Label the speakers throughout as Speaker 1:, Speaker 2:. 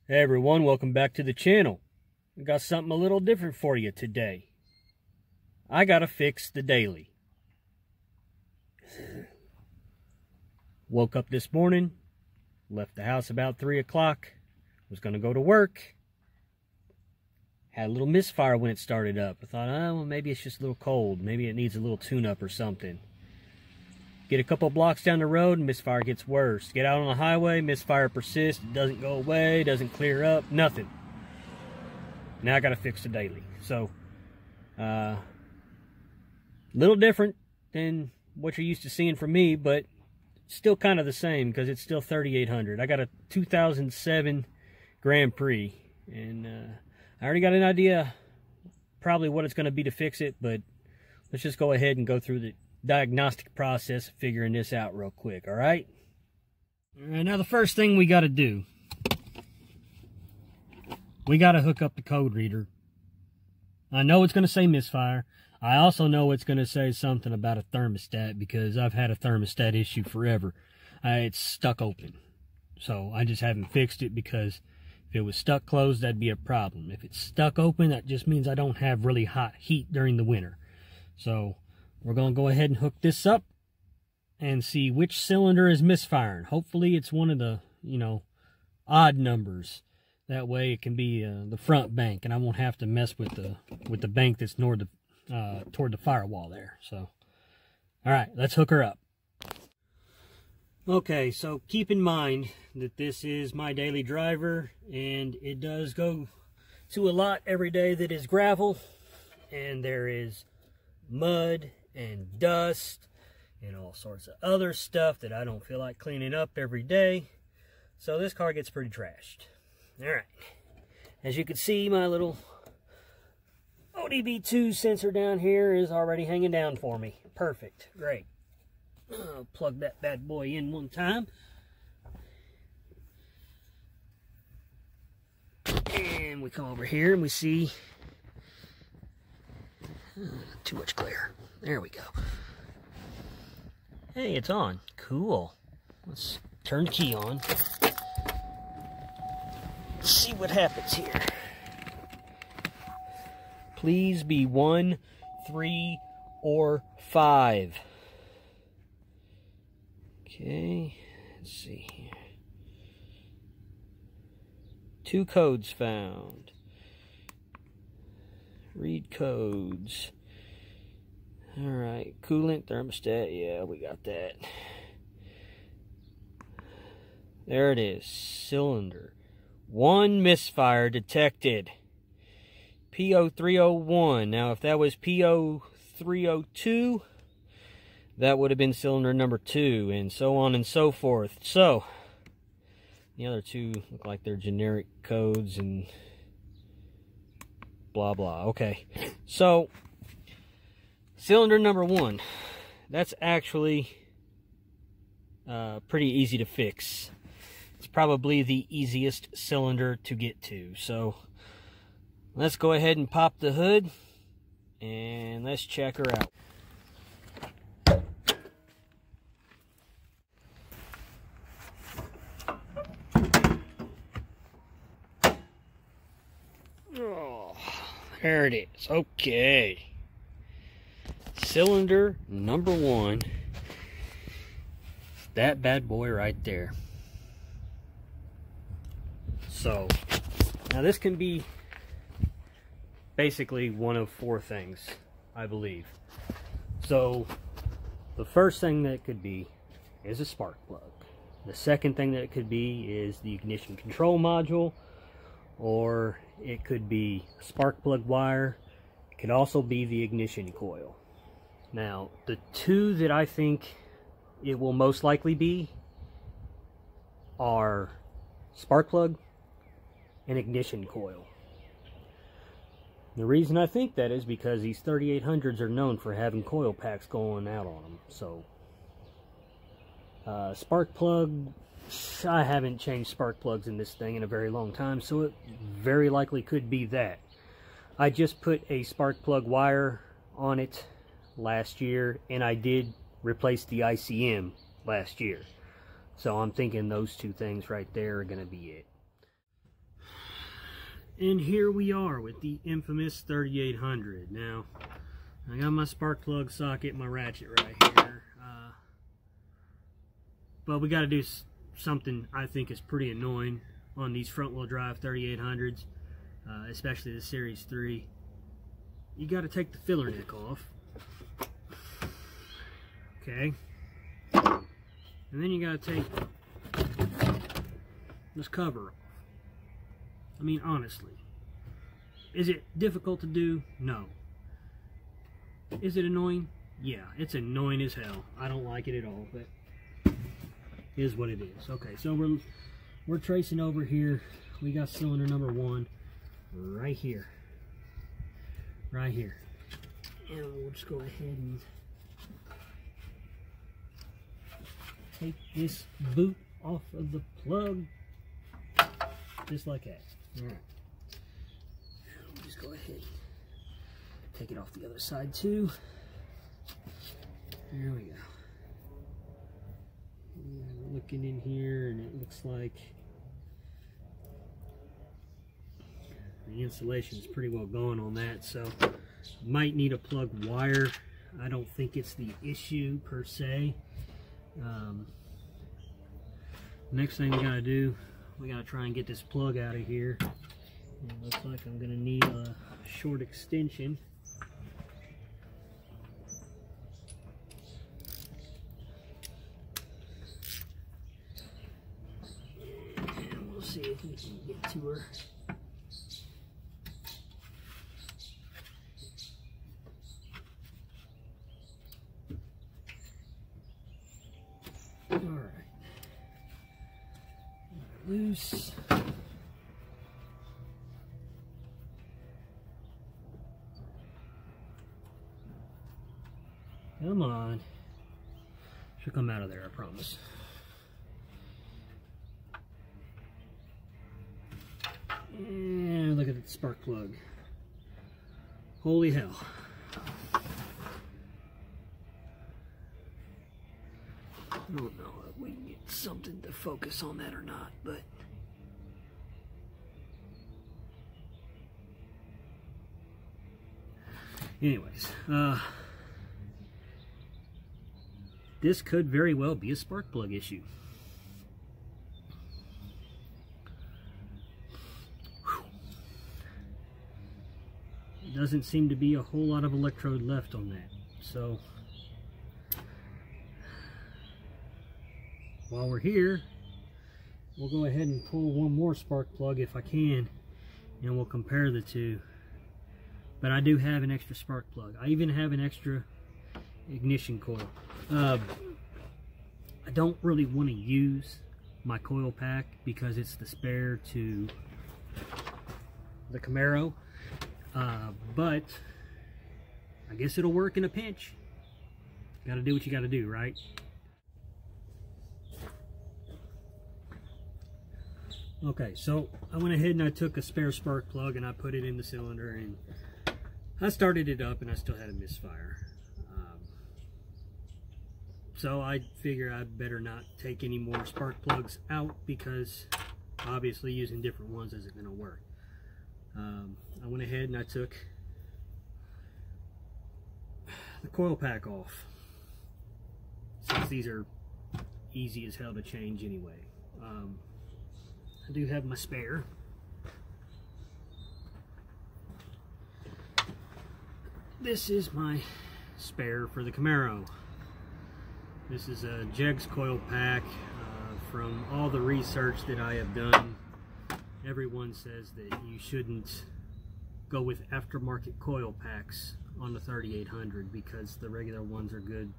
Speaker 1: Hey everyone, welcome back to the channel. I got something a little different for you today. I gotta fix the daily. Woke up this morning, left the house about 3 o'clock, was gonna go to work. Had a little misfire when it started up. I thought, oh, well, maybe it's just a little cold. Maybe it needs a little tune-up or something. Get a couple blocks down the road and misfire gets worse. Get out on the highway, misfire persists, it doesn't go away, doesn't clear up, nothing. Now I gotta fix the daily. So, little different than what you're used to seeing from me, but still kind of the same because it's still 3800. I got a 2007 Grand Prix, and I already got an idea probably what it's going to be to fix it, but let's just go ahead and go through the diagnostic process of figuring this out real quick, all right? All right, now the first thing we got to do, we got to hook up the code reader. I know it's going to say misfire. I also know it's going to say something about a thermostat because I've had a thermostat issue forever. It's stuck open. So I just haven't fixed it because if it was stuck closed, that'd be a problem. If it's stuck open, that just means I don't have really hot heat during the winter. So we're going to go ahead and hook this up and see which cylinder is misfiring. Hopefully it's one of the, odd numbers. That way it can be the front bank, and I won't have to mess with the bank that's toward the firewall there. So, all right, let's hook her up. Okay, so keep in mind that this is my daily driver, and it does go to a lot every day that is gravel, and there is mud and dust and all sorts of other stuff that I don't feel like cleaning up every day. So this car gets pretty trashed. All right, as you can see, my little ODB2 sensor down here is already hanging down for me. Perfect, great. I'll plug that bad boy in one time. And we come over here and we see too much glare. There we go. Hey, it's on. Cool. Let's turn the key on. Let's see what happens here. Please be 1, 3, or 5. Okay, let's see here. 2 codes found. Read codes. Alright, coolant, thermostat, yeah, we got that. There it is, cylinder. 1 misfire detected. PO301. Now, if that was PO302, that would have been cylinder number 2, and so on and so forth. So, the other two look like they're generic codes and blah blah. Okay, so cylinder number 1, that's actually pretty easy to fix. It's probably the easiest cylinder to get to. So let's go ahead and pop the hood and let's check her out. Oh, there it is. Okay. Cylinder number 1. That bad boy right there. So, now this can be basically one of 4 things, I believe. So, the first thing that it could be is a spark plug. The second thing that it could be is the ignition control module, or it could be a spark plug wire. It could also be the ignition coil. Now, the 2 that I think it will most likely be are spark plug and ignition coil. The reason I think that is because these 3800s are known for having coil packs going out on them. So, spark plug, I haven't changed spark plugs in this thing in a very long time, so it very likely could be that. I just put a spark plug wire on it last year, and I did replace the ICM last year. So I'm thinking those 2 things right there are going to be it. And here we are with the infamous 3800. Now, I got my spark plug socket, my ratchet right here. But we got to do something I think is pretty annoying on these front wheel drive 3800s, especially the Series 3. You got to take the filler neck off. Okay. And then you got to take this cover off. I mean, honestly, is it difficult to do? No. Is it annoying? Yeah, it's annoying as hell. I don't like it at all, but it is what it is. Okay, so we're tracing over here. We got cylinder number 1 right here. Right here. And we'll just go ahead and take this boot off of the plug. Just like that. Alright. We'll just go ahead and take it off the other side too. There we go. Yeah, we're looking in here and it looks like the insulation is pretty well gone on that, so might need a plug wire. I don't think it's the issue per se. Next thing we gotta do, we gotta try and get this plug out of here. It looks like I'm gonna need a short extension. And we'll see if we can get to her. Alright. Loose. Come on. She'll come out of there, I promise. And look at that spark plug. Holy hell. I don't know if we can get something to focus on that or not, but anyways, this could very well be a spark plug issue. Whew. Doesn't seem to be a whole lot of electrode left on that, so while we're here, we'll go ahead and pull one more spark plug if I can, and we'll compare the two. But I do have an extra spark plug. I even have an extra ignition coil. I don't really want to use my coil pack because it's the spare to the Camaro, but I guess it'll work in a pinch. Gotta do what you gotta do, right? Okay, so I went ahead and I took a spare spark plug and I put it in the cylinder and I started it up and I still had a misfire. So I figure I better not take any more spark plugs out because obviously using different ones isn't going to work. I went ahead and I took the coil pack off, since these are easy as hell to change anyway. I do have my spare. This is my spare for the Camaro. This is a Jegs coil pack. From all the research that I have done, everyone says that you shouldn't go with aftermarket coil packs on the 3800 because the regular ones are good.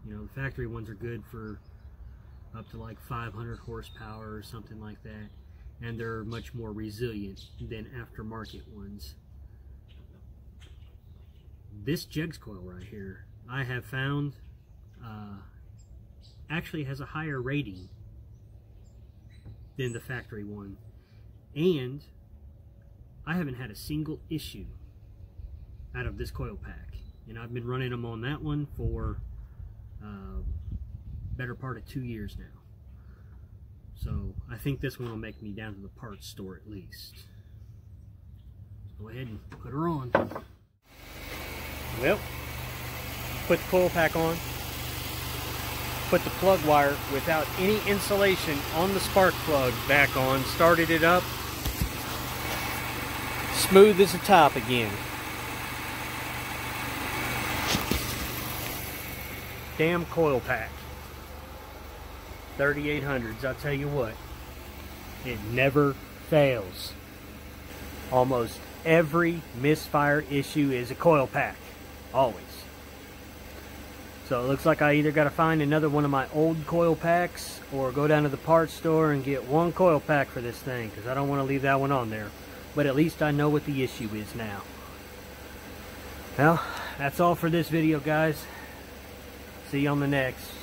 Speaker 1: You know, the factory ones are good for up to like 500 horsepower or something like that, and they're much more resilient than aftermarket ones. This Jegs coil right here, I have found actually has a higher rating than the factory one, and I haven't had a single issue out of this coil pack, and I've been running them on that one for better part of 2 years now. So I think this one will make me down to the parts store at least. Go ahead and put her on. Well, put the coil pack on. Put the plug wire without any insulation on the spark plug back on. Started it up. Smooth as a top again. Damn coil pack. 3800s, I'll tell you what. It never fails. Almost every Misfire issue is a coil pack. Always. So it looks like I either got to find another one of my old coil packs or go down to the parts store and get one coil pack for this thing, because I don't want to leave that one on there. But at least I know what the issue is now. Well, that's all for this video, guys. See you on the next.